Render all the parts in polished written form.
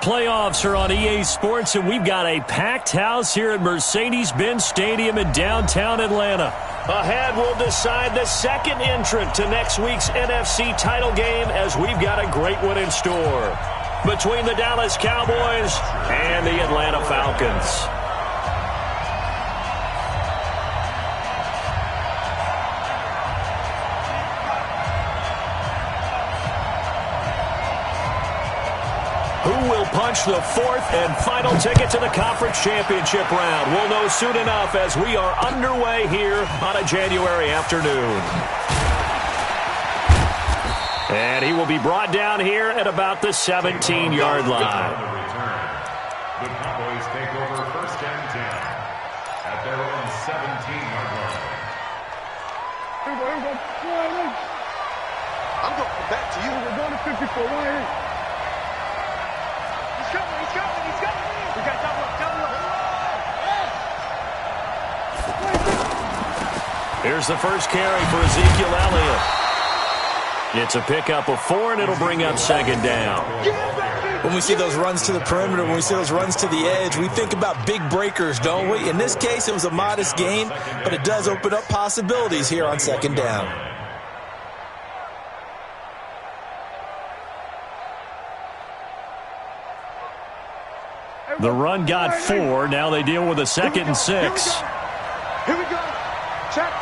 Playoffs are on EA Sports, and we've got a packed house here at Mercedes-Benz Stadium in downtown Atlanta. Ahead, we'll decide the second entrant to next week's NFC title game, as we've got a great one in store between the Dallas Cowboys and the Atlanta Falcons. Who will punch the fourth and final ticket to the conference championship round? We'll know soon enough as we are underway here on a January afternoon. And he will be brought down here at about the 17-yard line. The Cowboys take over first and 10 at their own 17-yard line. I'm going back to you. We're going to 54. He's coming. We got double up. Here's the first carry for Ezekiel Elliott. It's a pickup of 4, and it'll bring up second down. When we see those runs to the perimeter, when we see those runs to the edge, we think about big breakers, don't we? In this case, it was a modest gain, but it does open up possibilities here on second down. The run got 4. Now they deal with a 2nd and 6. Here we go. Check.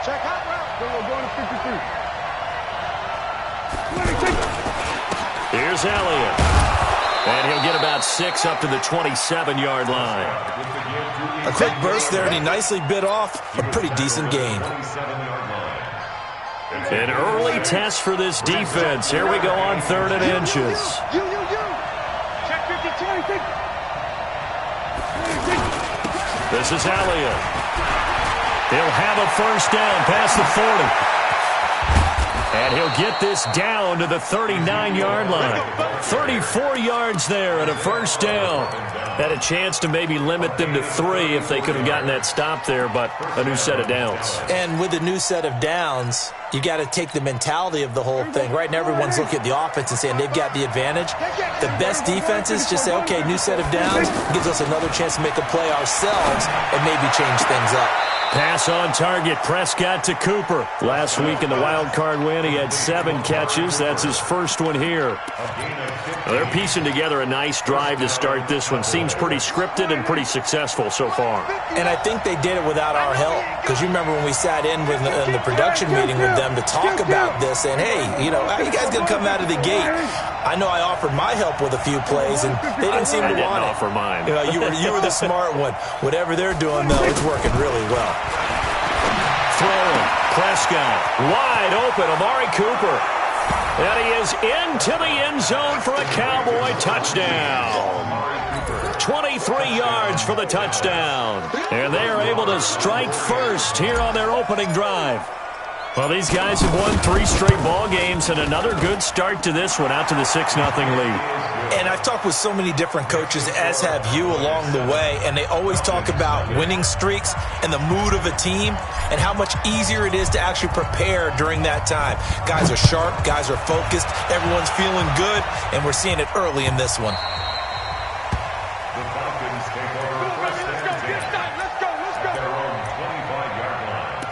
Check out route. We're going to 53. Here's Elliott. And he'll get about 6 up to the 27-yard line. A quick burst there, and he nicely bit off a pretty decent gain. An early test for this defense. Here we go on 3rd and inches. This is Elliott. He'll have a first down past the 40. And he'll get this down to the 39-yard line. 34 yards there and a first down. Had a chance to maybe limit them to 3 if they could have gotten that stop there, but a new set of downs. And with a new set of downs, you got to take the mentality of the whole thing. Right now, everyone's looking at the offense and saying they've got the advantage. The best defenses just say, okay, new set of downs gives us another chance to make a play ourselves and maybe change things up. Pass on target, Prescott to Cooper. Last week in the wild card win, he had 7 catches. That's his first one here. They're piecing together a nice drive to start this one. Seems pretty scripted and pretty successful so far. And I think they did it without our help. Because you remember when we sat in the production meeting with them to talk about this, and hey, you know, how you guys going to come out of the gate? I know I offered my help with a few plays, and they didn't seem to want it. I didn't offer mine. You know, you were the smart one. Whatever they're doing, though, it's working really well. Throwing, Prescott, wide open, Amari Cooper. And he is into the end zone for a Cowboy touchdown. 23 yards for the touchdown. And they are able to strike first here on their opening drive. Well, these guys have won 3 straight ball games, and another good start to this one, out to the 6-0 lead. And I've talked with so many different coaches, as have you, along the way, and they always talk about winning streaks and the mood of a team and how much easier it is to actually prepare during that time. Guys are sharp, guys are focused, everyone's feeling good, and we're seeing it early in this one. The Falcons take over first and 10 at their own 25-yard line.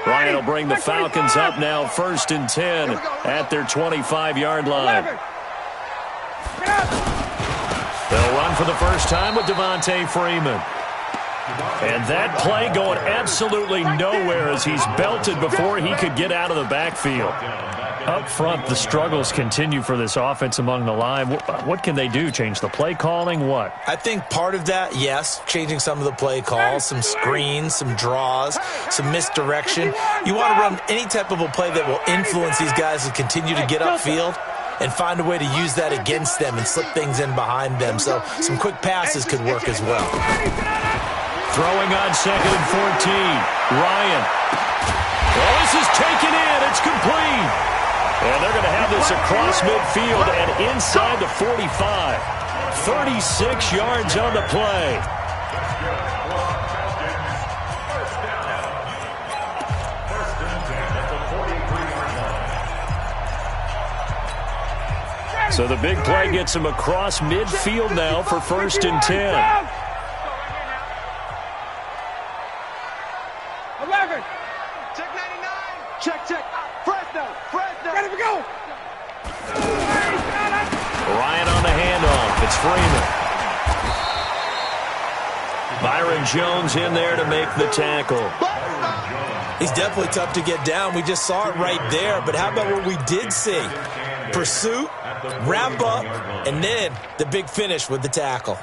Ryan will bring the Falcons up now, 1st and 10 at their 25-yard line. They'll run for the first time with Devontae Freeman. And that play going absolutely nowhere as he's belted before he could get out of the backfield. Up front, the struggles continue for this offense among the line. What can they do? Change the play calling? What? I think part of that, yes, changing some of the play calls, some screens, some draws, some misdirection. You want to run any type of a play that will influence these guys to continue to get upfield and find a way to use that against them and slip things in behind them. So some quick passes could work as well. Throwing on 2nd and 14. Ryan. Well, this is taken in. It's complete. And they're going to have this across midfield and inside the 45. 36 yards on the play. So the big play gets him across midfield now for 1st and 10. 11. Check 99. Check. Fresno. Ready to go. Ryan on the handoff. It's Freeman. Byron Jones in there to make the tackle. He's definitely tough to get down. We just saw it right there. But how about what we did see? Pursuit, wrap up, and then the big finish with the tackle.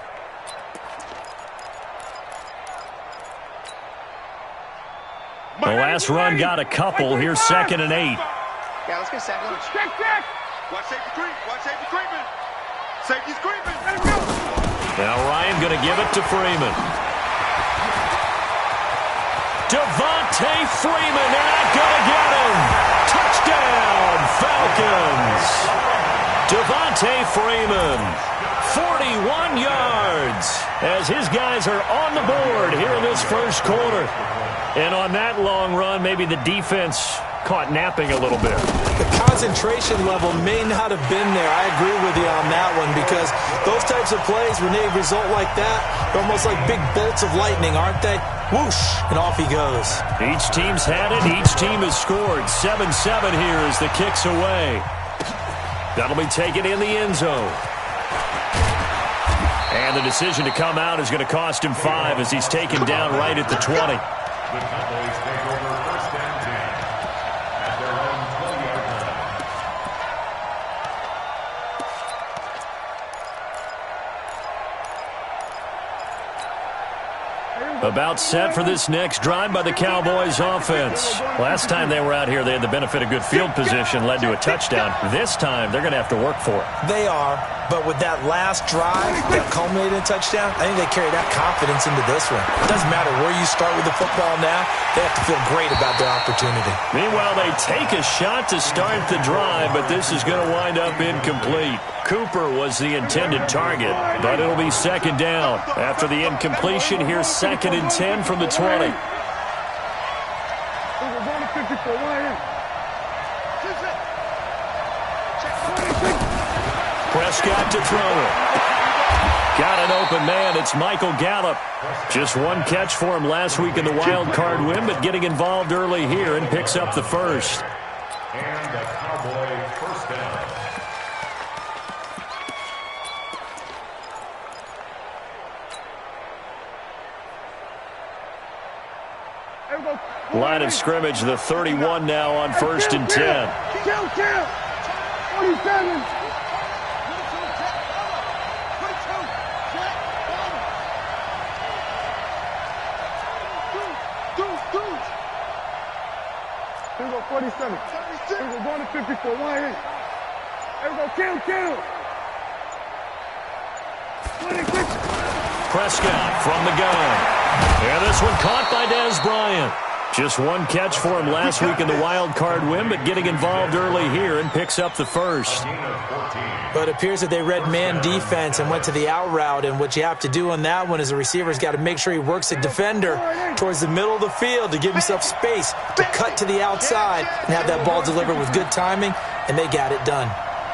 The last run got a couple. Here's 2nd and 8. Yeah, let's get second. Check. Watch safety creeping. Safety's creeping. Let him go. Now Ryan going to give it to Freeman. Devontae Freeman, they're not going to get him. Touchdown, Falcons. Devontae Freeman, 41 yards, as his guys are on the board here in this first quarter. And on that long run, maybe the defense caught napping a little bit. The concentration level may not have been there. I agree with you on that one, because those types of plays, when they result like that, they're almost like big bolts of lightning, aren't they? Whoosh, and off he goes. Each team's had it. Each team has scored. 7-7 here as the kick's away. That'll be taken in the end zone. And the decision to come out is going to cost him 5 as he's taken down right at the 20. The Cowboys take over 1st and 10 at their own 20-yard line. About set for this next drive by the Cowboys offense. Last time they were out here, they had the benefit of good field position, led to a touchdown. This time, they're going to have to work for it. They are, but with that last drive that culminated in a touchdown, I think they carry that confidence into this one. It doesn't matter where you start with the football now, they have to feel great about their opportunity. Meanwhile, they take a shot to start the drive, but this is going to wind up incomplete. Cooper was the intended target, but it'll be 2nd down. After the incompletion, here's 2nd and 10 from the 20. Prescott to throw it. Got an open man. It's Michael Gallup. Just one catch for him last week in the wild card win, but getting involved early here and picks up the first. And the Cowboy 1st down. Line of scrimmage, the 31 now on 1st and 10. Kill. 47. Here we go, 47. Here we go, going to 54. 1 hit. Here we go, kill. 26. Prescott from the gun. And this one caught by Dez Bryant. Just one catch for him last week in the wild card win, but getting involved early here and picks up the first. But it appears that they read man defense and went to the out route, and what you have to do on that one is the receiver's got to make sure he works the defender towards the middle of the field to give himself space to cut to the outside and have that ball delivered with good timing, and they got it done.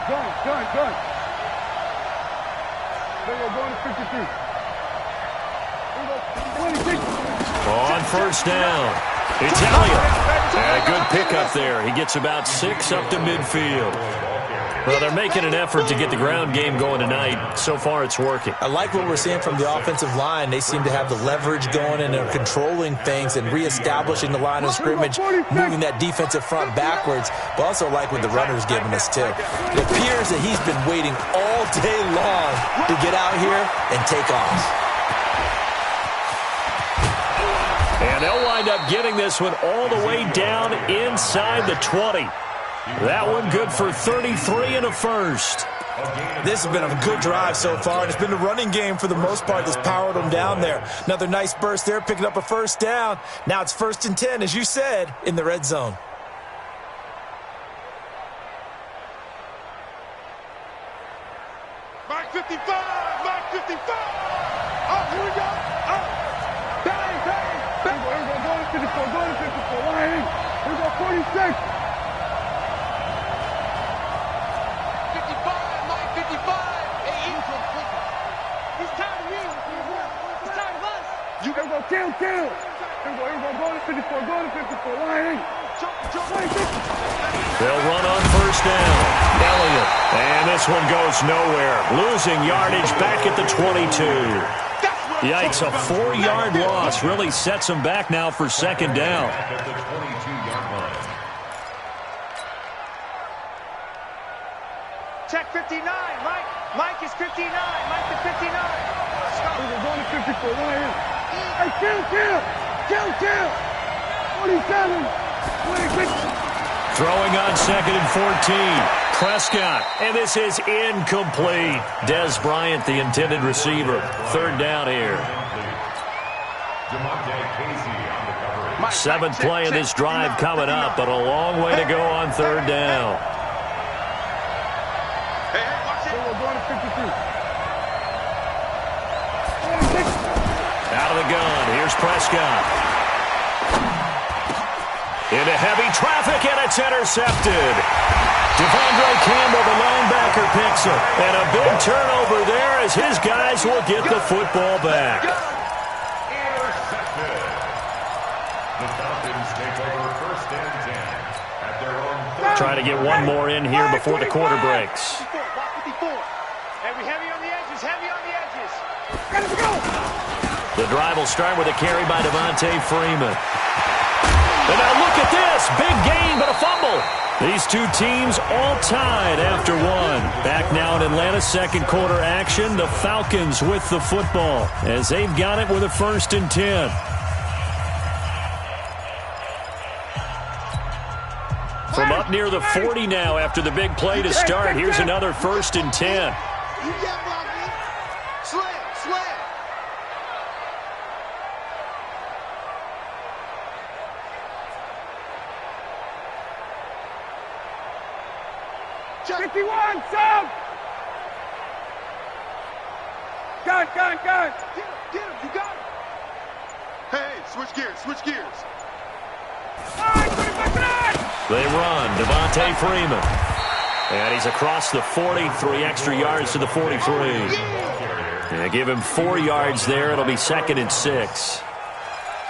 Done. Here we go, going to 53. Here we go, 26. On 1st down, Italia. And a good pickup there. He gets about 6 up to midfield. Well, they're making an effort to get the ground game going tonight. So far, it's working. I like what we're seeing from the offensive line. They seem to have the leverage going, and they're controlling things and reestablishing the line of scrimmage, moving that defensive front backwards, but also like what the runner's giving us, too. It appears that he's been waiting all day long to get out here and take off. And they'll wind up getting this one all the way down inside the 20. That one good for 33 and a first. This has been a good drive so far, and it's been the running game for the most part that's powered them down there. Another nice burst there, picking up a 1st down. Now it's 1st and 10, as you said, in the red zone. Mark 55, Mark You can go kill. Here we go, go to 54, line. They'll run on first down. Elliott. And this one goes nowhere. Losing yardage back at the 22. Yikes, a 4-yard loss really sets them back now for second down. At the 22-yard line. Check 59, Mike. Mike is 59. Mike is 59. We're going to 54, line. Hey, kill. 47. 26. Throwing on second and 14. Prescott. And this is incomplete. Des Bryant, the intended receiver. Third down here. Seventh play of this drive coming up, but a long way to go on third down. Hey, watch it. We're going to 52. Out of the gun. Here's Prescott. Into heavy traffic, and it's intercepted. Devondre Campbell, the linebacker, picks it. And a big turnover there as his guys will get the football back. Intercepted. The Falcons take over first and 10 at their own. Try to get one more in here before the quarter breaks. 54. And we heavy on the edges. Gotta go. The drive will start with a carry by Devontae Freeman. And now look at this. Big gain, but a fumble. These two teams all tied after one. Back now in Atlanta's second quarter action. The Falcons with the football as they've got it with a 1st and 10. From up near the 40 now after the big play to start. Here's another 1st and 10. You got me. Slam. Check. 51, Sam! Gun! Get him, you got him! Hey, switch gears! They run. Devontae Freeman. And he's across the 40, 3 extra yards to the 43. Yeah, give him 4 yards there. It'll be 2nd and 6.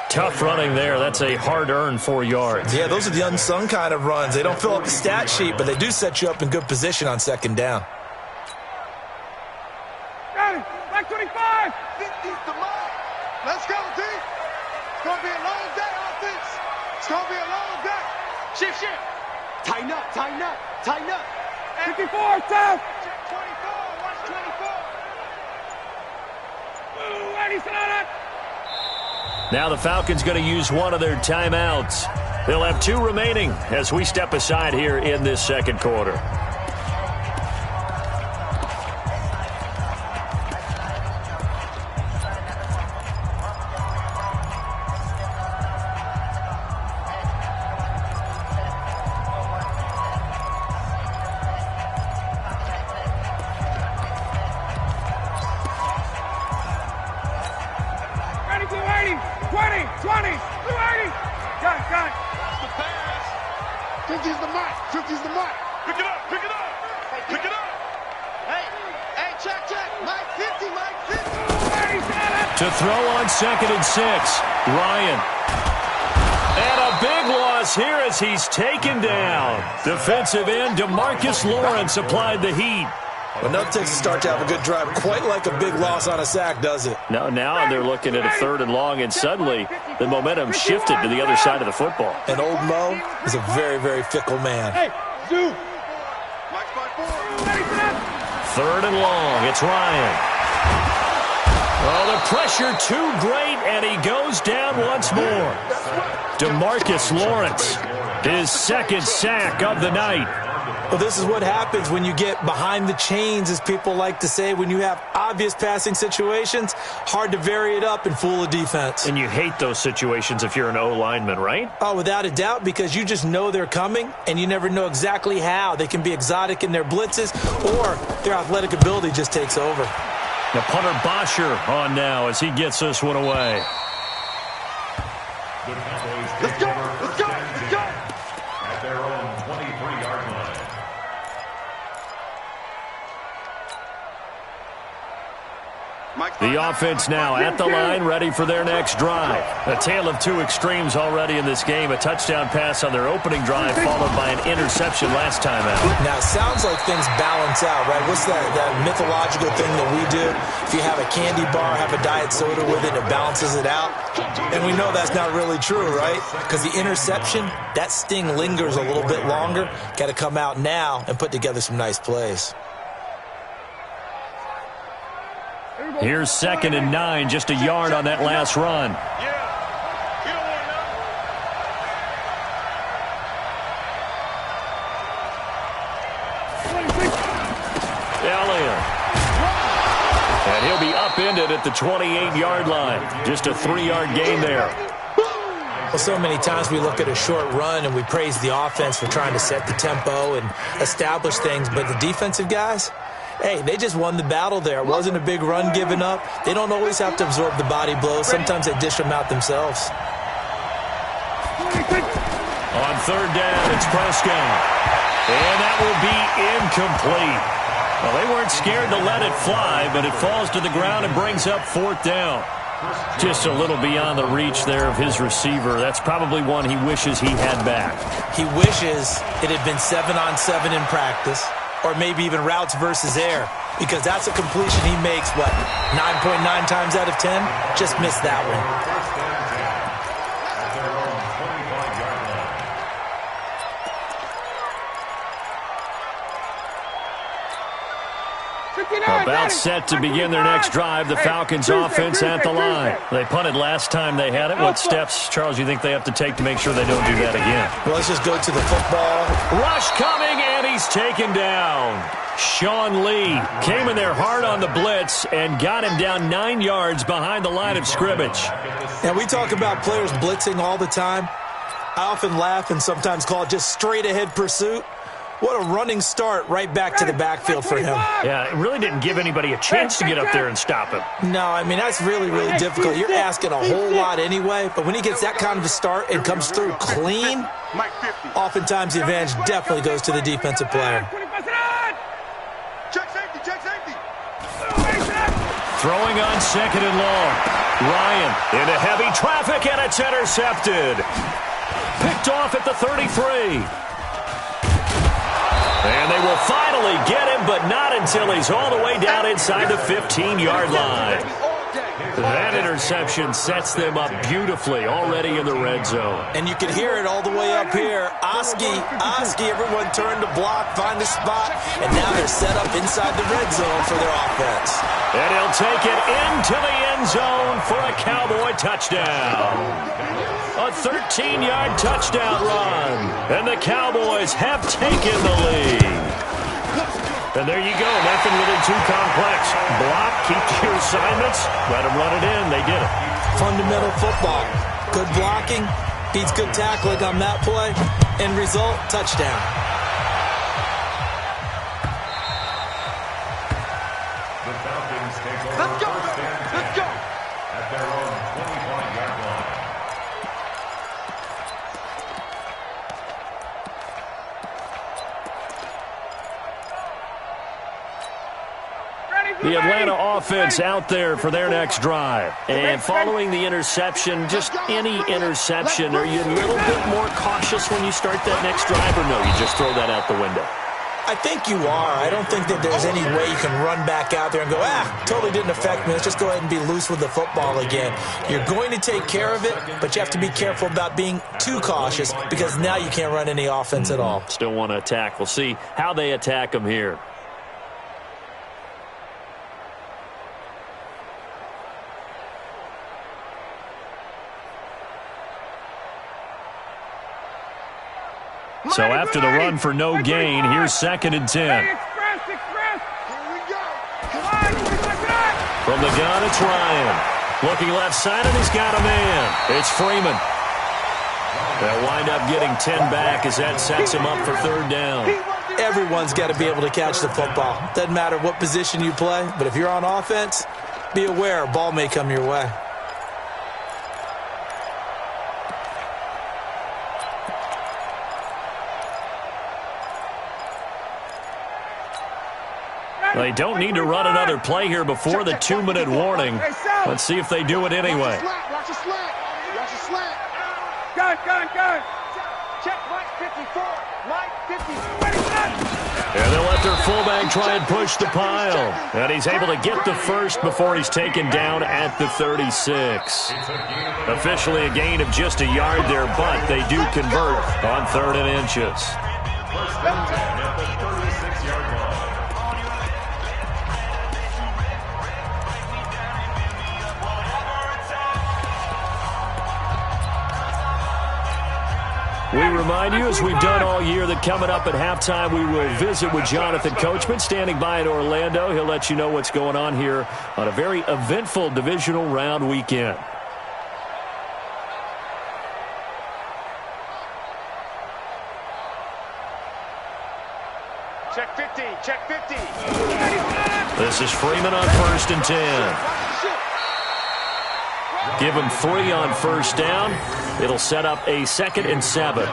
Tough running there. That's a hard-earned 4 yards. Yeah, those are the unsung kind of runs. They don't fill up the stat sheet, but they do set you up in good position on second down. Got it! Back 25! 50's the mark! Let's go, D! It's going to be a long day, offense! It's going to be a long day! Shift! Tighten up! 54, South! Check 24, watch 24! Ooh, Eddie's on it! Now the Falcons going to use one of their timeouts. They'll have 2 remaining as we step aside here in this second quarter. To throw on 2nd and 6, Ryan. And a big loss here as he's taken down. Defensive end DeMarcus Lawrence applied the heat. Well, nothing takes a start to have a good drive quite like a big loss on a sack, does it? Now they're looking at a 3rd and long, and suddenly the momentum shifted to the other side of the football. And old Mo is a very, very fickle man. Hey, Zoo! 3rd and long, it's Ryan. Oh, the pressure too great, and he goes down once more. DeMarcus Lawrence, his 2nd sack of the night. Well, this is what happens when you get behind the chains, as people like to say. When you have obvious passing situations, hard to vary it up and fool a defense. And you hate those situations if you're an O-lineman, right? Oh, without a doubt, because you just know they're coming, and you never know exactly how. They can be exotic in their blitzes, or their athletic ability just takes over. The punter Bosher on now as he gets this one away. Let's go! At their own 23-yard line. Mike The offense now at the line, ready for their next drive. A tale of two extremes already in this game. A touchdown pass on their opening drive, followed by an interception last time out. Now, it sounds like things balance out, right? What's that mythological thing that we do? If you have a candy bar, have a diet soda with it, it balances it out. And we know that's not really true, right? Because the interception, that sting lingers a little bit longer. Got to come out now and put together some nice plays. Here's 2nd and 9, just a yard on that last run. Elliott. And he'll be upended at the 28-yard line. Just a 3-yard gain there. Well, so many times we look at a short run and we praise the offense for trying to set the tempo and establish things, but the defensive guys, hey, they just won the battle there. It wasn't a big run given up. They don't always have to absorb the body blows. Sometimes they dish them out themselves. On 3rd down, it's Prescott. And that will be incomplete. Well, they weren't scared to let it fly, but it falls to the ground and brings up 4th down. Just a little beyond the reach there of his receiver. That's probably one he wishes he had back. He wishes it had been 7-on-7 in practice, or maybe even routes versus air, because that's a completion he makes, 9.9 times out of 10? Just missed that one. About set to begin their next drive. The Falcons offense at the line. They punted last time they had it. What steps, Charles, you think they have to take to make sure they don't do that again? Well, let's just go to the football. Rush coming, and he's taken down. Sean Lee came in there hard on the blitz and got him down 9 yards behind the line of scrimmage. And we talk about players blitzing all the time. I often laugh and sometimes call it just straight-ahead pursuit. What a running start right back to the backfield for him. Yeah, it really didn't give anybody a chance to get up there and stop him. No, I mean, that's really, really difficult. You're asking a whole lot anyway, but when he gets that kind of a start and comes through clean, oftentimes the advantage definitely goes to the defensive player. Check safety, check safety. Throwing on 2nd and long. Ryan into heavy traffic, and it's intercepted. Picked off at the 33. And they will finally get him, but not until he's all the way down inside the 15-yard line. That interception sets them up beautifully already in the red zone. And you can hear it all the way up here. Oski, everyone turned to block, find a spot, and now they're set up inside the red zone for their offense. And he'll take it into the end zone for a Cowboy touchdown. A 13-yard touchdown run. And the Cowboys have taken the lead. And there you go. Nothing really too complex. Block, keep to your assignments, let them run it in. They did it. Fundamental football. Good blocking beats good tackling on that play. End result, touchdown. The Falcons take over. Let's go. Let's go. At their own 25-yard line. The Atlanta offense out there for their next drive. And following the interception, just any interception, are you a little bit more cautious when you start that next drive, or no, you just throw that out the window? I think you are. I don't think that there's any way you can run back out there and go, totally didn't affect me. Let's just go ahead and be loose with the football again. You're going to take care of it, but you have to be careful about being too cautious because now you can't run any offense at all. Still want to attack. We'll see how they attack them here. So after the run for no gain, here's 2nd and 10. Here we go. From the gun, it's Ryan. Looking left side, and he's got a man. It's Freeman. They'll wind up getting 10 back as that sets him up for 3rd down. Everyone's got to be able to catch the football. Doesn't matter what position you play, but if you're on offense, be aware a ball may come your way. They don't need to run another play here before the 2-minute warning. Let's see if they do it anyway. Watch your slant. Watch your slant. Gun. Check Mike 54. Mike 54. And they'll let their fullback try and push the pile. And he's able to get the first before he's taken down at the 36. Officially a gain of just a yard there, but they do convert on 3rd and inches. First down at the 36-yard line. We remind you, as we've done all year, that coming up at halftime, we will visit with Jonathan Coachman, standing by in Orlando. He'll let you know what's going on here on a very eventful divisional round weekend. Check 50. Check 50. This is Freeman on 1st and 10. Give him 3 on 1st down. It'll set up a 2nd and 7.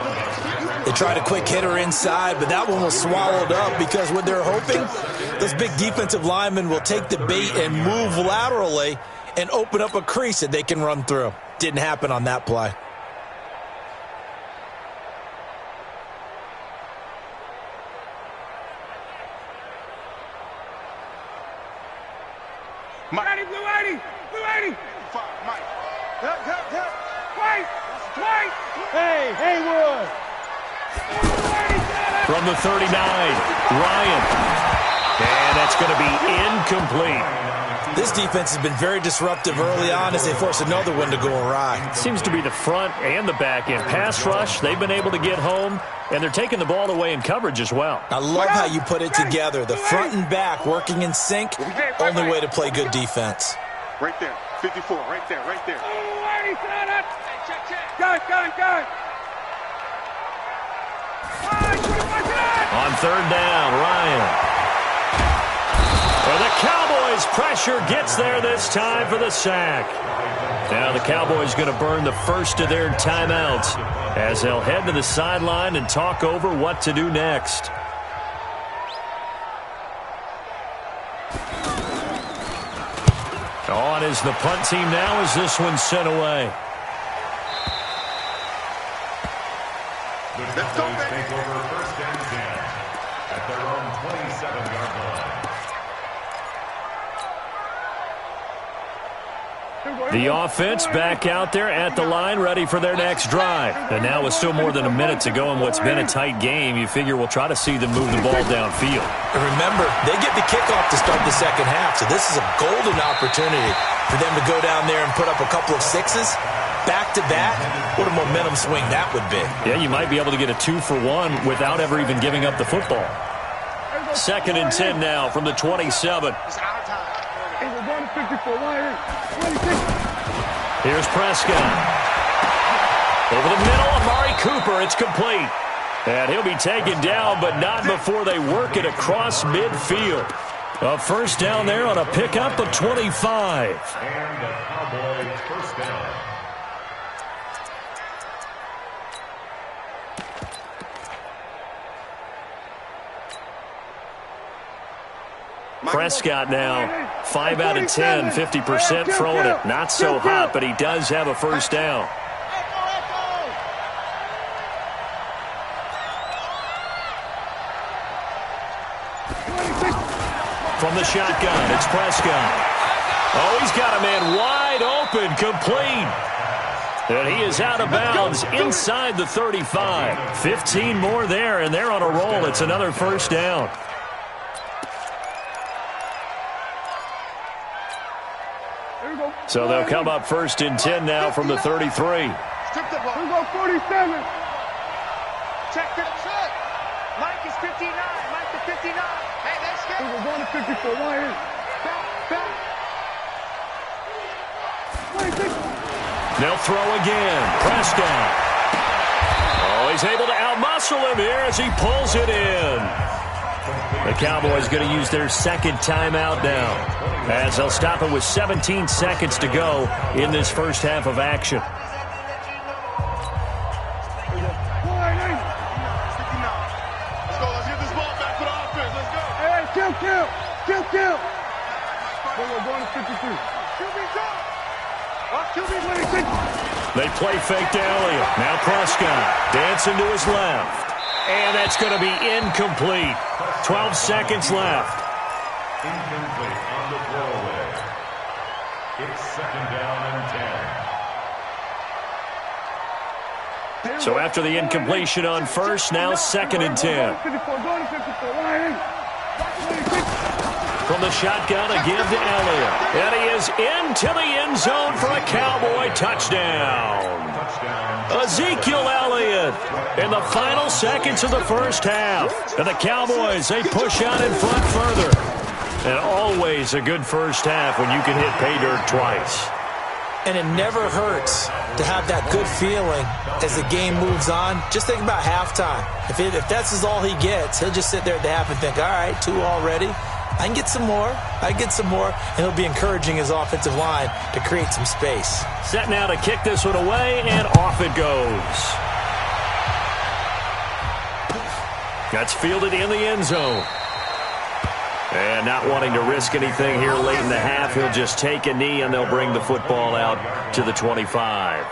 They tried a quick hitter inside, but that one was swallowed up because what they're hoping, those big defensive linemen will take the bait and move laterally and open up a crease that they can run through. Didn't happen on that play. Mike. Blue 80. Mike. Help. White. Hey, Haywood. From the 39, Ryan. And that's going to be incomplete. This defense has been very disruptive early on as they force another one to go awry. Seems to be the front and the back end. Pass rush, they've been able to get home, and they're taking the ball away in coverage as well. I love how you put it together. The front and back working in sync, only way to play good defense. Right there. 54. Right there. Gun. On 3rd down, Ryan. Well, the Cowboys' pressure gets there this time for the sack. Now the Cowboys going to burn the first of their timeouts as they'll head to the sideline and talk over what to do next. On is the punt team now as this one's sent away. The Cowboys take over 1st and 10 at their own 27-yard line. The offense back out there at the line, ready for their next drive. And now with still more than a minute to go in what's been a tight game, you figure we'll try to see them move the ball downfield. And remember, they get the kickoff to start the second half, so this is a golden opportunity for them to go down there and put up a couple of sixes. Back-to-back, what a momentum swing that would be. Yeah, you might be able to get a 2-for-1 without ever even giving up the football. 2nd and 10 now from the 27. Here's Prescott. Over the middle, Amari Cooper. It's complete. And he'll be taken down, but not before they work it across midfield. A 1st down there on a pickup of 25. And the Cowboys' 1st down. Prescott now 5 out of 10, 50% throwing it. Not so hot, but he does have a 1st down. From the shotgun, it's Prescott. Oh, he's got a man wide open, complete. And he is out of bounds inside the 35. 15 more there, and they're on a roll. It's another 1st down. So they'll come up 1st and 10 now from the 33. Strip the ball. We go 47. Check the check. Mike is 59. Mike to 59. Hey, let's go. We're going to 54. Back. 26. They'll throw again. Prescott. Oh, he's able to outmuscle him here as he pulls it in. The Cowboys going to use their 2nd timeout now, as they'll stop it with 17 seconds to go in this first half of action. Let's get this ball back to the offense. Let's go. Hey, kill. Kill. We're going to 53. QB's up. QB's winning 6. They play fake to Elliott. Now Prescott dancing to his left. And that's going to be incomplete. 12 seconds left. Incomplete on the throwaway. It's second down and 10. So after the incompletion on first, now second and 10. From the shotgun, a give to Elliott. And he is into the end zone for a Cowboy touchdown. Ezekiel Elliott in the final seconds of the first half. And the Cowboys, they push out in front further. And always a good first half when you can hit pay dirt twice. And it never hurts to have that good feeling as the game moves on. Just think about halftime. If that's all he gets, he'll just sit there at the half and think, all right, 2 already. I can get some more. And he'll be encouraging his offensive line to create some space. Set now to kick this one away, and off it goes. That's fielded in the end zone. And not wanting to risk anything here late in the half, he'll just take a knee, and they'll bring the football out to the 25.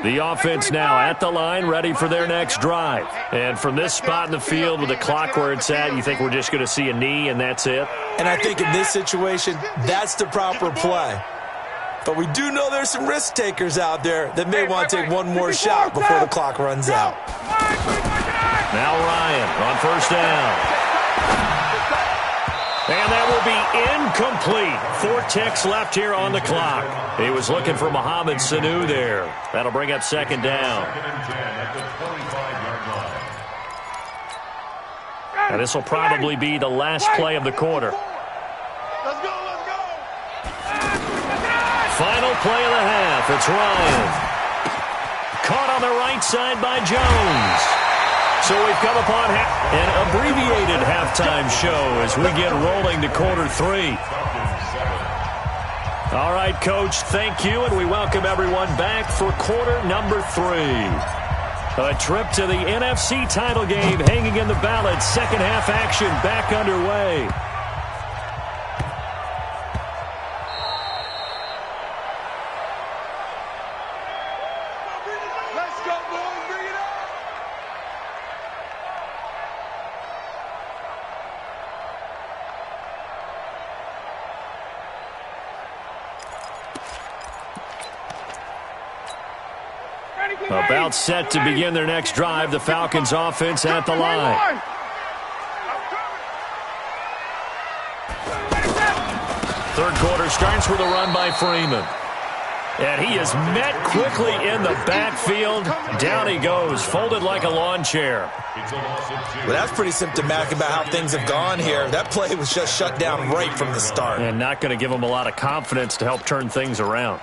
The offense now at the line, ready for their next drive. And from this spot in the field with the clock where it's at, you think we're just going to see a knee and that's it? And I think in this situation, that's the proper play. But we do know there's some risk takers out there that may want to take one more shot before the clock runs out. Now Ryan on first down. And that will be incomplete. 4 ticks left here on the clock. He was looking for Mohamed Sanu there. That'll bring up second down. Second and 10 at the 25-yard line. Now this will probably be the last play of the quarter. Let's go. Final play of the half. It's Ryan. Caught on the right side by Jones. So we've come upon an abbreviated halftime show as we get rolling to quarter 3. All right, Coach, thank you, and we welcome everyone back for quarter number 3. A trip to the NFC title game hanging in the balance. Second half action back underway. Let's go, boys. Bring it up. About set to begin their next drive. The Falcons offense at the line. Third quarter starts with a run by Freeman. And he is met quickly in the backfield. Down he goes, folded like a lawn chair. Well, that's pretty symptomatic about how things have gone here. That play was just shut down right from the start. And not going to give him a lot of confidence to help turn things around.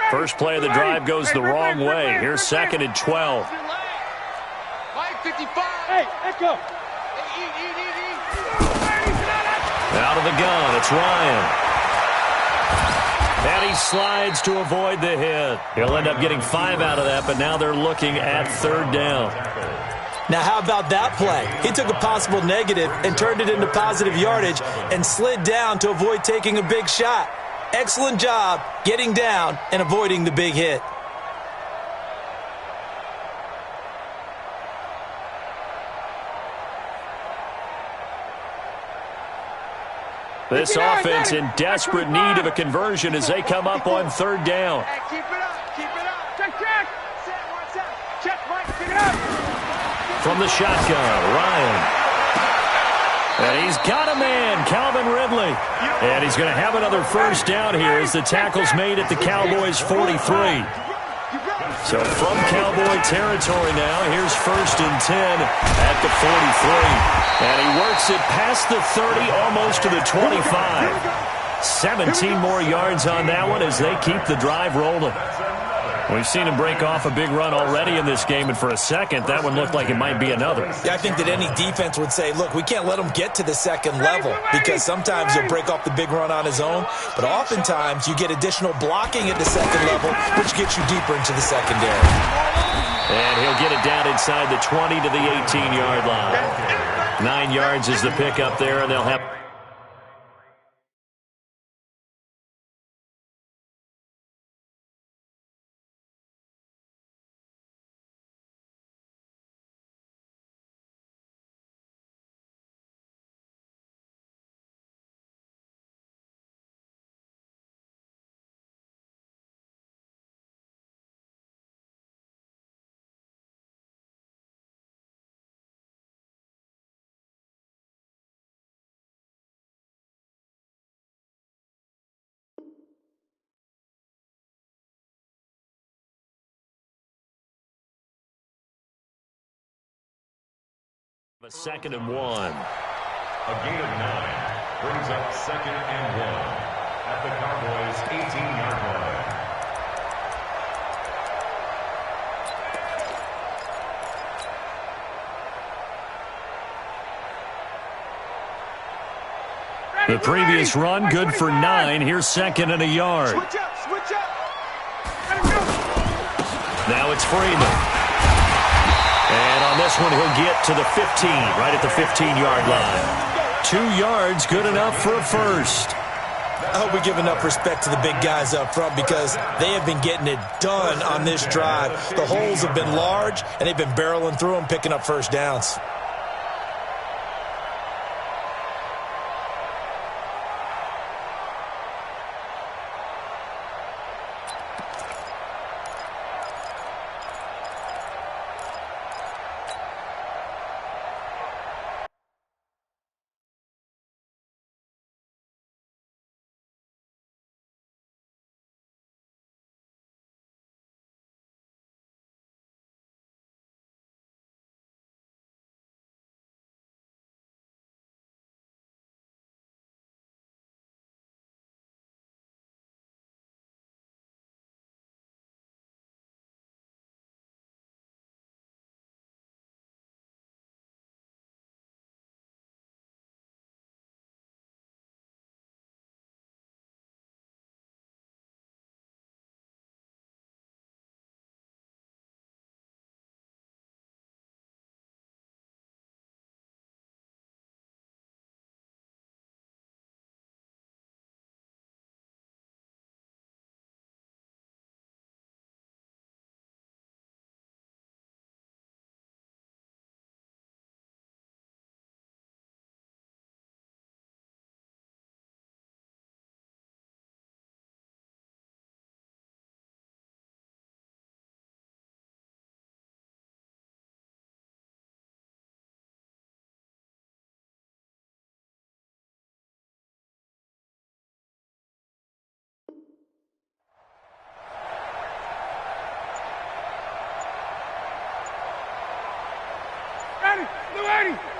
First play of the drive goes the wrong way. Here's second and 12. Mike 55. Hey, let's go. Out of the gun, it's Ryan. And he slides to avoid the hit. He'll end up getting 5 out of that, but now they're looking at third down. Now, how about that play? He took a possible negative and turned it into positive yardage and slid down to avoid taking a big shot. Excellent job getting down and avoiding the big hit. This offense in desperate need of a conversion as they come up on third down. Hey, keep it up. Check. Check, Mike, pick it up. From the shotgun, Ryan. And he's got a man, Calvin Ridley. And he's going to have another first down here as the tackle's made at the Cowboys' 43. So from Cowboy territory now, here's first and 10 at the 43. And he works it past the 30, almost to the 25. 17 more yards on that one as they keep the drive rolling. We've seen him break off a big run already in this game, and for a second, that one looked like it might be another. Yeah, I think that any defense would say, look, we can't let him get to the second level, because sometimes he'll break off the big run on his own, but oftentimes you get additional blocking at the second level, which gets you deeper into the secondary. And he'll get it down inside the 20 to the 18-yard line. 9 yards is the pickup there, and they'll have... A 2nd and 1. A gain of 9 brings up 2nd and 1 at the Cowboys' 18-yard line. The previous run, good for 9. Here's 2nd and a yard. Switch up, switch up. Now it's Freeman. And on this one, he'll get to the 15, right at the 15-yard line. 2 yards, good enough for a first. I hope we give enough respect to the big guys up front, because they have been getting it done on this drive. The holes have been large, and they've been barreling through them, picking up first downs.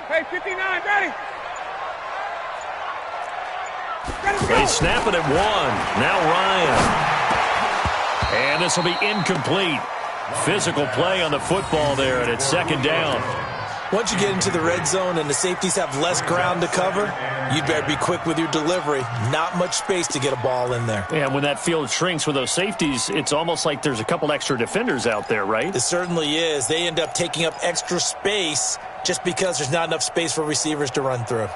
Hey, 59, ready. They snap it at 1. Now Ryan. And this will be incomplete. Physical play on the football there, and it's 2nd down. Once you get into the red zone and the safeties have less ground to cover, you better be quick with your delivery. Not much space to get a ball in there. And when that field shrinks with those safeties, it's almost like there's a couple extra defenders out there, right? It certainly is. They end up taking up extra space just because there's not enough space for receivers to run through.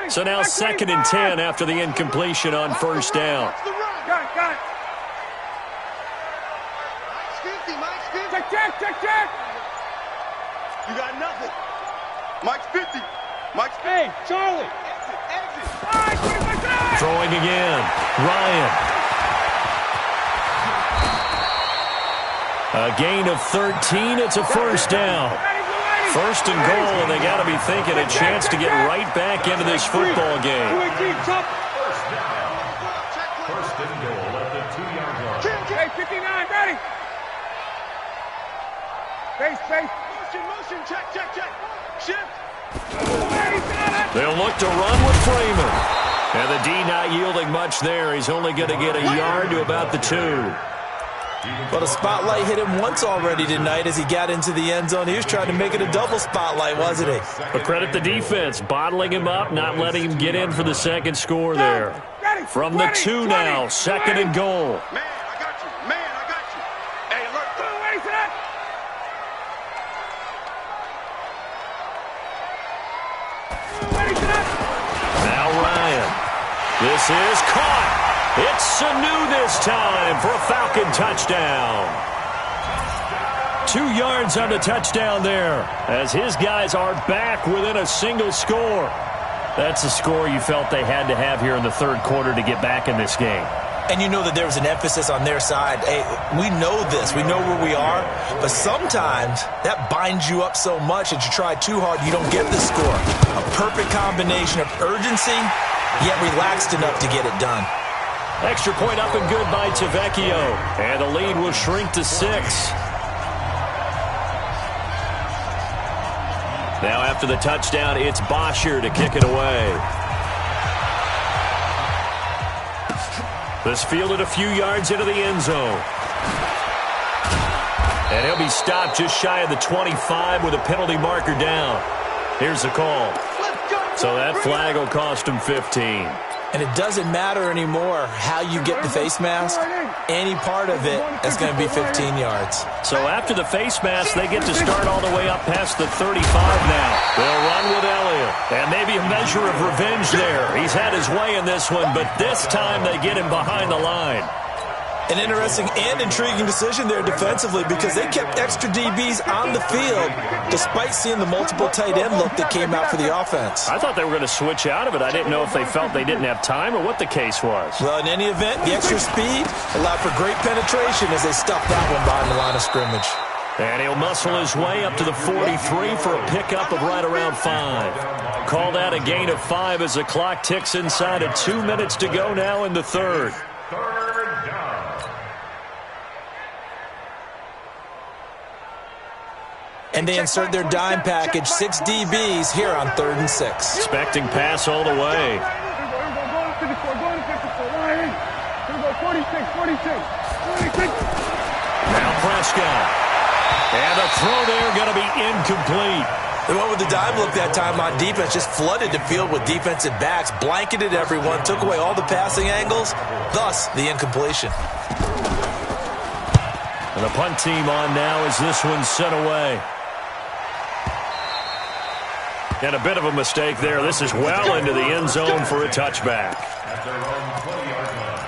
So now 2nd and 10 after the incompletion on 1st down. Got it. Check. You got nothing. Mike's 50. Mike's 50. Hey, Charlie. Exit. Throwing again. Ryan. A gain of 13. It's a 1st down. 1st and goal, and they got to be thinking a chance to get right back into this football game. First and goal at the 2-yard line. Hey, 59, ready. Face. Motion, check. Shift. They'll look to run with Freeman. And the D not yielding much there. He's only going to get a yard to about the 2. Well, the spotlight hit him once already tonight as he got into the end zone. He was trying to make it a double spotlight, wasn't he? But credit the defense, bottling him up, not letting him get in for the second score there. From the 2 now, 2nd and goal. Man, I got you. Man, I got you. Hey, look. Wait for that. Now Ryan. This is caught. It's Sanu this time for a Falcon touchdown. 2 yards on the touchdown there as his guys are back within a single score. That's a score you felt they had to have here in the third quarter to get back in this game. And you know that there was an emphasis on their side. Hey, we know this. We know where we are. But sometimes that binds you up so much that you try too hard, you don't get the score. A perfect combination of urgency, yet relaxed enough to get it done. Extra point up and good by Tavecchio. And the lead will shrink to 6. Now after the touchdown, it's Bosher to kick it away. This fielded a few yards into the end zone. And he'll be stopped just shy of the 25 with a penalty marker down. Here's the call. So that flag will cost him 15. And it doesn't matter anymore how you get the face mask. Any part of it is going to be 15 yards. So after the face mask, they get to start all the way up past the 35 now. They'll run with Elliott. And maybe a measure of revenge there. He's had his way in this one, but this time they get him behind the line. An interesting and intriguing decision there defensively because they kept extra DBs on the field despite seeing the multiple tight end look that came out for the offense. I thought they were going to switch out of it. I didn't know if they felt they didn't have time or what the case was. Well, in any event, the extra speed allowed for great penetration as they stuffed that one behind the line of scrimmage. And he'll muscle his way up to the 43 for a pickup of right around 5. Call that a gain of 5 as the clock ticks inside of 2 minutes to go now in the third. Third down. And they insert their dime package, 6 DBs here on 3rd and 6. Expecting pass all the way. Now Prescott. And a throw there going to be incomplete. They went with the dime look that time on defense, just flooded the field with defensive backs, blanketed everyone, took away all the passing angles, thus the incompletion. And the punt team on now as this one's sent away. And a bit of a mistake there. This is well into the end zone for a touchback. At their own 20-yard line.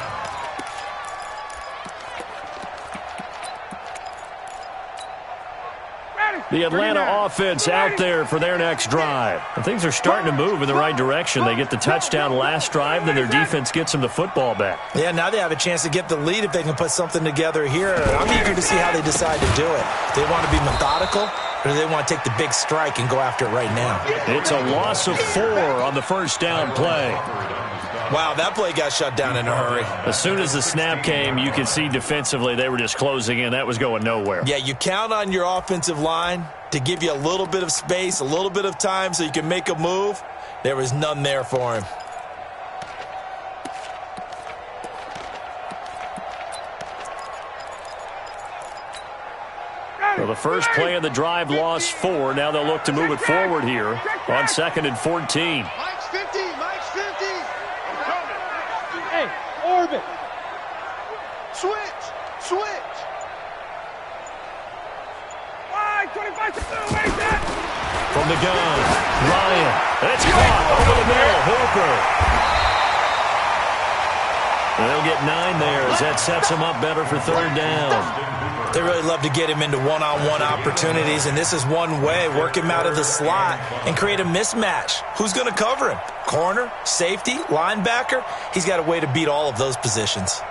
The Atlanta offense out there for their next drive. And things are starting to move in the right direction. They get the touchdown last drive, then their defense gets them the football back. Yeah, now they have a chance to get the lead if they can put something together here. I'm eager to see how they decide to do it. Do they want to be methodical, or do they want to take the big strike and go after it right now? It's a loss of 4 on the first down play. Wow, that play got shut down in a hurry. As soon as the snap came, you could see defensively they were just closing in. That was going nowhere. Yeah, you count on your offensive line to give you a little bit of space, a little bit of time so you can make a move. There was none there for him. Well, the first play of the drive lost 4. Now they'll look to move it forward here on 2nd and 14. Mike's 50. Mike's 50. I'm coming. Hey, orbit. Switch. Switch. Wide 25. From the gun, Ryan. It's caught over the middle. Hooper. They'll get 9 there as that sets them up better for 3rd down. They really love to get him into one-on-one opportunities, and this is one way. Work him out of the slot and create a mismatch. Who's going to cover him? Corner, safety, linebacker? He's got a way to beat all of those positions.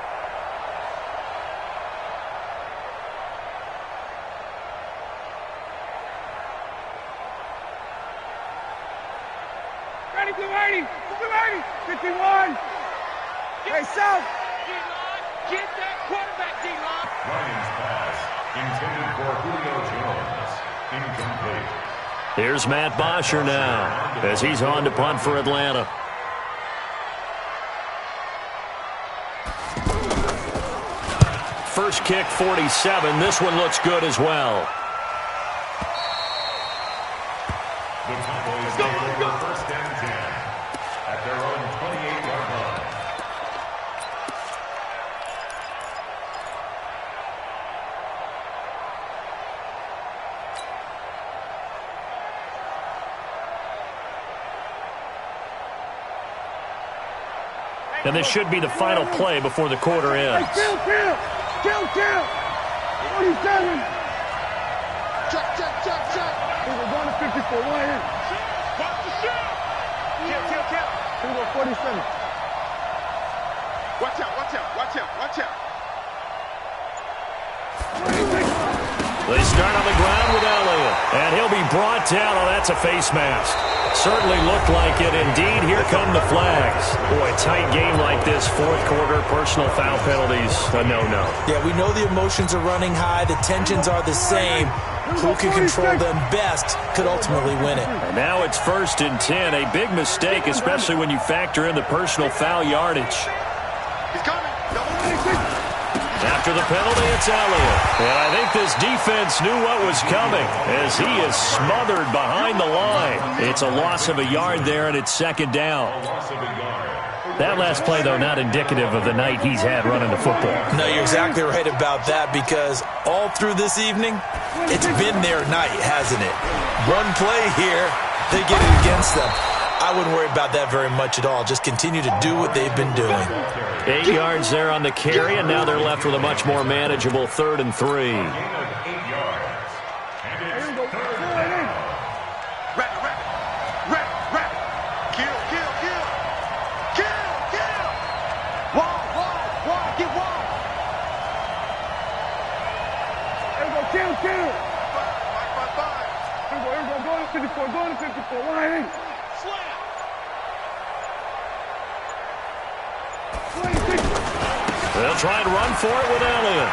Ready, blue 80. Blue 80. 51. Hey, South. Get that quarterback, D-line. Ryan's pass intended for Julio Jones. Incomplete. Here's Matt Bosher now as he's on to punt for Atlanta. first kick 47. This one looks good as well. The Cowboys go for first and 10 at their own 28-yard line. And this should be the final play before the quarter ends. Kill! 47! Check. We're going to 54. One in. Watch the shot! Kill. We're going 47. Watch out. They start on the ground with Elliott. And he'll be brought down. Oh, that's a face mask. Certainly looked like it. Indeed, here come the flags. Boy, tight game like this, fourth quarter, personal foul penalties, a no-no. Yeah, we know the emotions are running high. The tensions are the same. Who can control them best could ultimately win it. And now it's first and 10. A big mistake, especially when you factor in the personal foul yardage. He's coming. After the penalty, it's Elliott. And I think this defense knew what was coming as he is smothered behind the line. It's a loss of a yard there, and it's second down. That last play, though, not indicative of the night he's had running the football. No, you're exactly right about that, because all through this evening, it's been their night, hasn't it? One play here, they get it against them. I wouldn't worry about that very much at all. Just continue to do what they've been doing. 8 yards there on the carry, and now they're left with a much more manageable 3rd and 3. Kill. 54, going to 54. Line. They'll try and run for it with Elliott.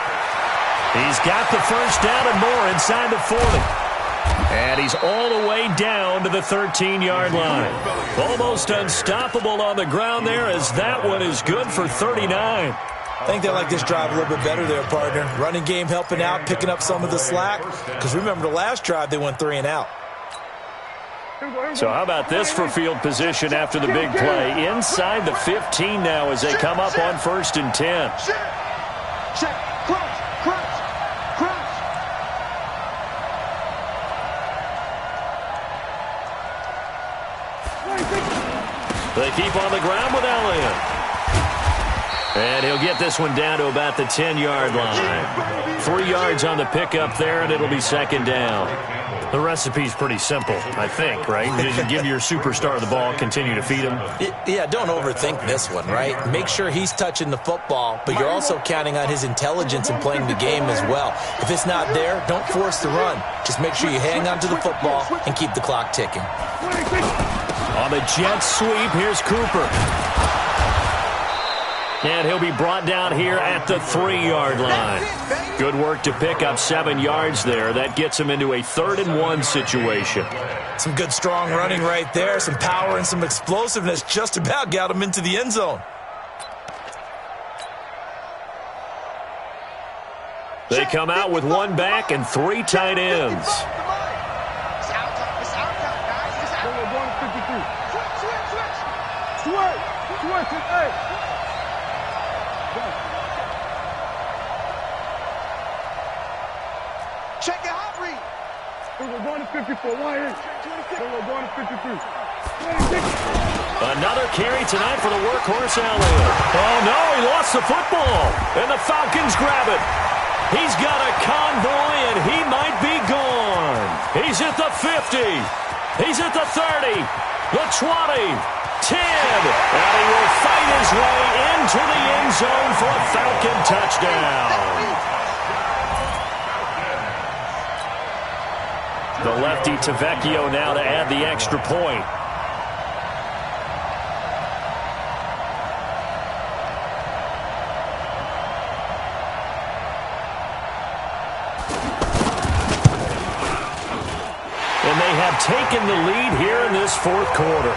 He's got the first down and more inside the 40. And he's all the way down to the 13-yard line. Almost unstoppable on the ground there, as that one is good for 39. I think they like this drive a little bit better there, partner. Running game helping out, picking up some of the slack. Because remember, the last drive, they went 3 and out. So how about this for field position after the big play? Inside the 15 now as they come up on 1st and 10. Check. Crunch. They keep on the ground with Elliott. And he'll get this one down to about the 10-yard line. 3 yards on the pickup there, and it'll be second down. The recipe's pretty simple, I think, right? You give your superstar the ball, continue to feed him. Yeah, don't overthink this one, right? Make sure he's touching the football, but you're also counting on his intelligence in playing the game as well. If it's not there, don't force the run. Just make sure you hang on to the football and keep the clock ticking. On the jet sweep, here's Cooper. And he'll be brought down here at the 3-yard line. Good work to pick up 7 yards there. That gets him into a 3rd and 1 situation. Some good strong running right there. Some power and some explosiveness just about got him into the end zone. They come out with 1 back and 3 tight ends. Check it out, read. We're going to 54. We're going to 53. Another carry tonight for the workhorse Elliott. Oh, no, he lost the football. And the Falcons grab it. He's got a convoy, and he might be gone. He's at the 50. He's at the 30. The 20. 10. And he will fight his way into the end zone for a Falcon touchdown. The lefty Tavecchio now to add the extra point. And they have taken the lead here in this 4th quarter.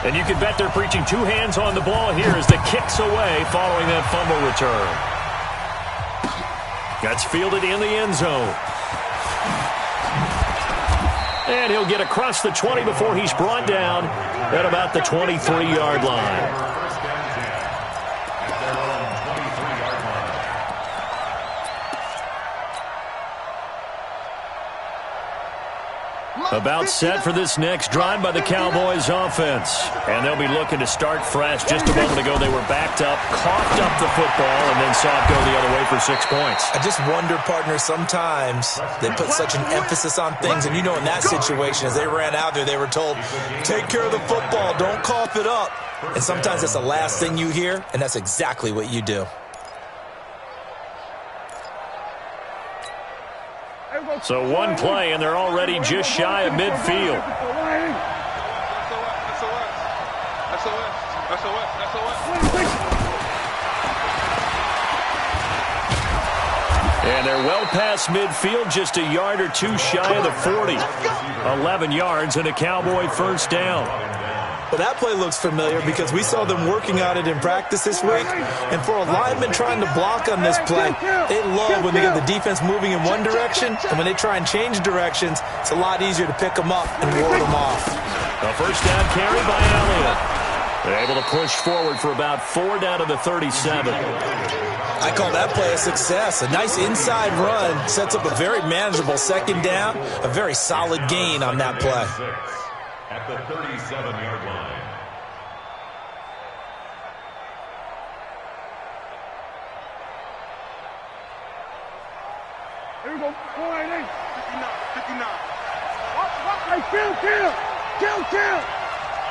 And you can bet they're preaching two hands on the ball here as the kick's away following that fumble return. That's fielded in the end zone. And he'll get across the 20 before he's brought down at about the 23-yard line. About set for this next drive by the Cowboys offense. And they'll be looking to start fresh. Just a moment ago, they were backed up, coughed up the football, and then saw it go the other way for 6 points. I just wonder, partner, sometimes they put such an emphasis on things. And you know, in that situation, as they ran out there, they were told, take care of the football, don't cough it up. And sometimes that's the last thing you hear, and that's exactly what you do. So one play, and they're already just shy of midfield. And they're well past midfield, just a yard or two shy of the 40. 11 yards and a Cowboy first down. Well, that play looks familiar because we saw them working on it in practice this week. And for a lineman trying to block on this play, they love when they get the defense moving in one direction. And when they try and change directions, it's a lot easier to pick them up and ward them off. A first down carry by Elliott. They're able to push forward for about 4 down to the 37. I call that play a success. A nice inside run sets up a very manageable second down. A very solid gain on that play. At the 37-yard line. Here we go. 488. 59. Hey, kill.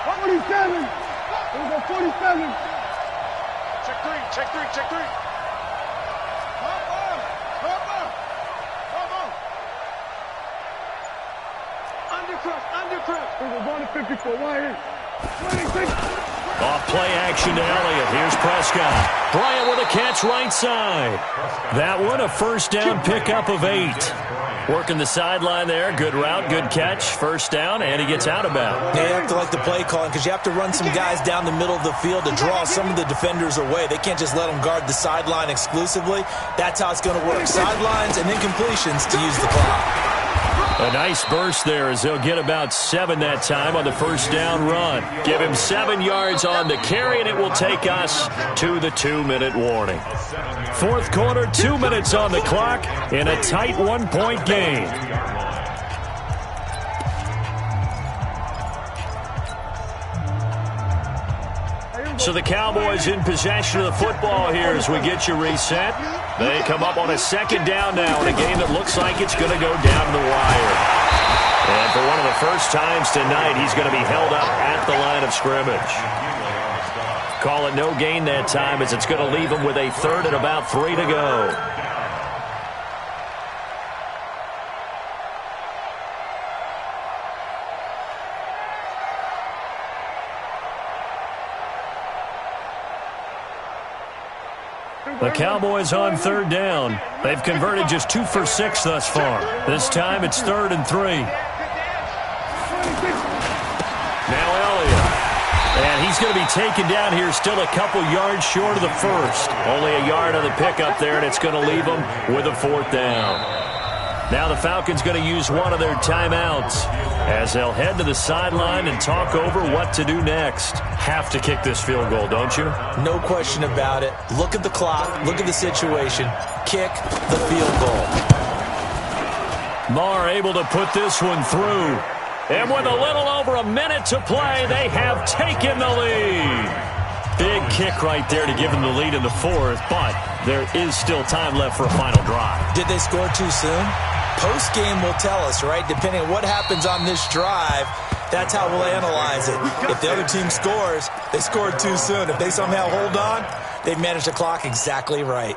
47. Here we go, 47. Check three. Undercross. We're going to 54. Off play action to Elliott. Here's Prescott. Bryant with a catch right side. That one a first down pickup of 8. Working the sideline there. Good route, good catch. First down, and he gets out of bounds. They have to like the play calling because you have to run some guys down the middle of the field to draw some of the defenders away. They can't just let them guard the sideline exclusively. That's how it's going to work. Sidelines and then completions to use the clock. A nice burst there as they'll get about 7 that time on the first down run. Give him 7 yards on the carry, and it will take us to the 2-minute warning. Fourth quarter, 2 minutes on the clock in a tight 1-point game. So the Cowboys in possession of the football here as we get you reset. They come up on a second down now in a game that looks like it's going to go down to the wire. And for one of the first times tonight, he's going to be held up at the line of scrimmage. Call it no gain that time as it's going to leave him with a third and about 3 to go. The Cowboys on third down. They've converted just 2 for 6 thus far. This time it's 3rd and 3. Now Elliott. And he's going to be taken down here still a couple yards short of the first. Only a yard on the pickup there, and it's going to leave him with a 4th down. Now the Falcons going to use one of their timeouts as they'll head to the sideline and talk over what to do next. Have to kick this field goal, don't you? No question about it. Look at the clock. Look at the situation. Kick the field goal. Marr able to put this one through. And with a little over a minute to play, they have taken the lead. Big kick right there to give them the lead in the 4th, but there is still time left for a final drive. Did they score too soon? Post-game will tell us, right? Depending on what happens on this drive, that's how we'll analyze it. If the other team scores, they scored too soon. If they somehow hold on, they've managed the clock exactly right.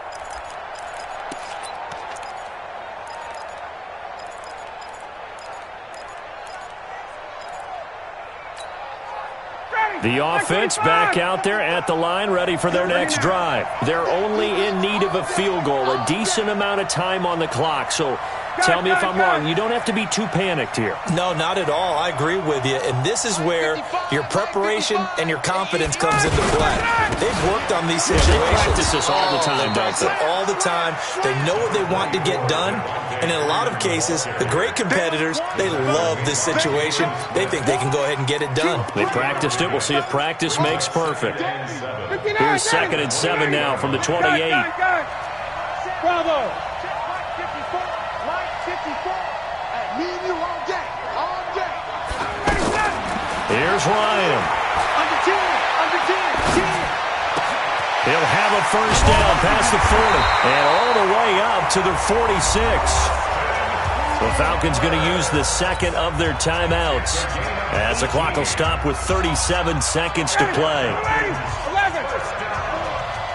The offense back out there at the line, ready for their next drive. They're only in need of a field goal, a decent amount of time on the clock. So Tell me if I'm wrong. You don't have to be too panicked here. No, not at all. I agree with you. And this is where your preparation and your confidence comes into play. They've worked on these situations. They practice this all the time, They practice it all the time. They know what they want to get done. And in a lot of cases, the great competitors, they love this situation. They think they can go ahead and get it done. They practiced it. We'll see if practice makes perfect. Here's 2nd and 7 now from the 28. Bravo. Mike 54. Me and you all day. All day. Here's Ryan. Under 10. Under 10. 10. He'll have a first down past the 40 and all the way up to the 46. The Falcons going to use the second of their timeouts as the clock will stop with 37 seconds to play. 11.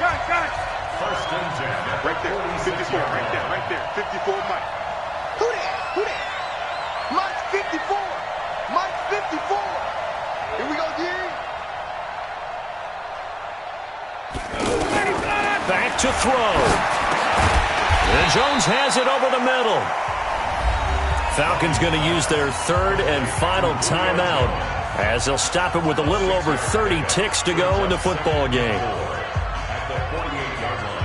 Got it. First and 10. Right there. 54. Right there. 54 Mike. Who that? Mike's 54. Mike's 54. Here we go, Jerry. Back to throw. And Jones has it over the middle. Falcons going to use their third and final timeout as they'll stop it with a little over 30 ticks to go in the football game. At the 48-yard line.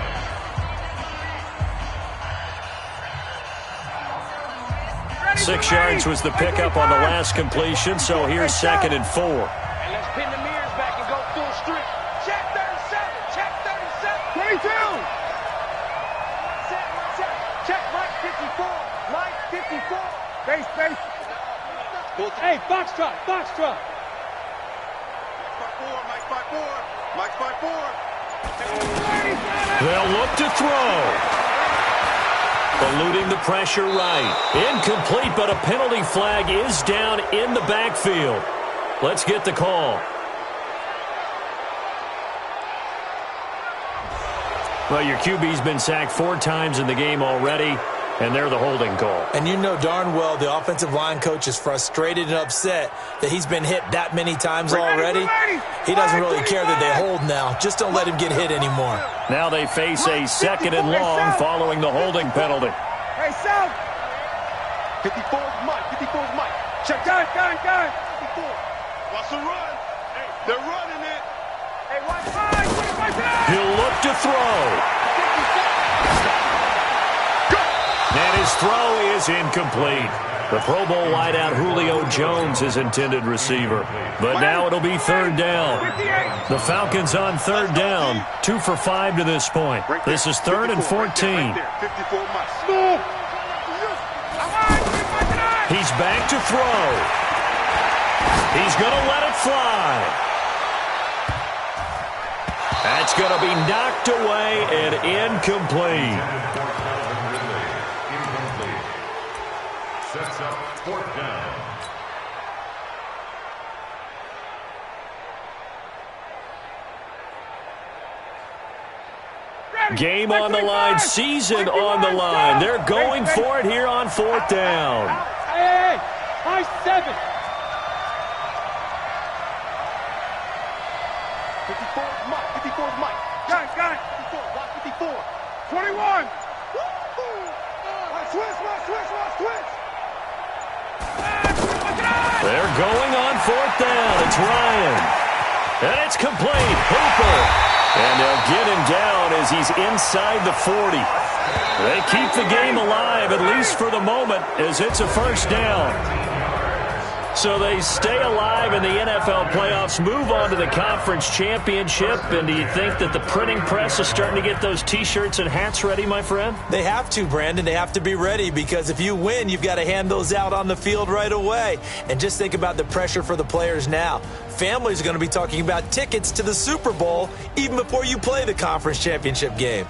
6 yards was the pickup on the last completion, so here's 2nd and 4. And let's pin the mirrors back and go full strip. Check 37. Check 37. 22. Check Mike 54. Mike 54. Base. Hey, box truck. Mike 54. Mike 54. They'll look to throw. Eluding the pressure right. Incomplete, but a penalty flag is down in the backfield. Let's get the call. Well, your QB's been sacked 4 times in the game already, and they're the holding call. And you know darn well the offensive line coach is frustrated and upset that he's been hit that many times already. He doesn't really care that they hold now. Just don't let him get hit anymore. Now they face a 2nd and long following the holding penalty. Hey, South. 54's Mike. 54's Mike. Check. Got it. 54. Watch the run. Hey, they're running it. Hey, watch Mike. He'll look to throw. And his throw is incomplete. The Pro Bowl wideout Julio Jones is intended receiver. But now it'll be 3rd down. The Falcons on 3rd down. 2 for 5 to this point. This is 3rd and 14. He's back to throw. He's going to let it fly. That's going to be knocked away and incomplete. Sets up 4th down. Game on the line, season on the line. They're going for it here on 4th down. Hey, high 7. 54's Mike. 54's Mike. Got it. 54. Watch 54. 21. Switch. They're going on 4th down. It's Ryan. And it's complete. Hooper. And they'll get him down as he's inside the 40. They keep the game alive, at least for the moment, as it's a first down. So they stay alive in the NFL playoffs, move on to the conference championship. And do you think that the printing press is starting to get those T-shirts and hats ready, my friend? They have to, Brandon. They have to be ready because if you win, you've got to hand those out on the field right away. And just think about the pressure for the players now. Families are going to be talking about tickets to the Super Bowl even before you play the conference championship game.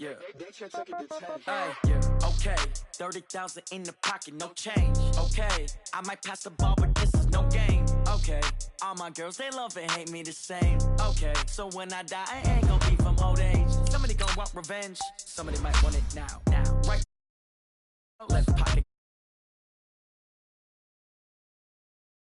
Yeah. Yeah. Okay. 30,000 in the pocket, no change. Okay. I might pass the ball, but this is no game. Okay. All my girls, they love and hate me the same. Okay. So when I die, I ain't gonna be from old age. Somebody gonna want revenge. Somebody might want it now. Right. Left pocket.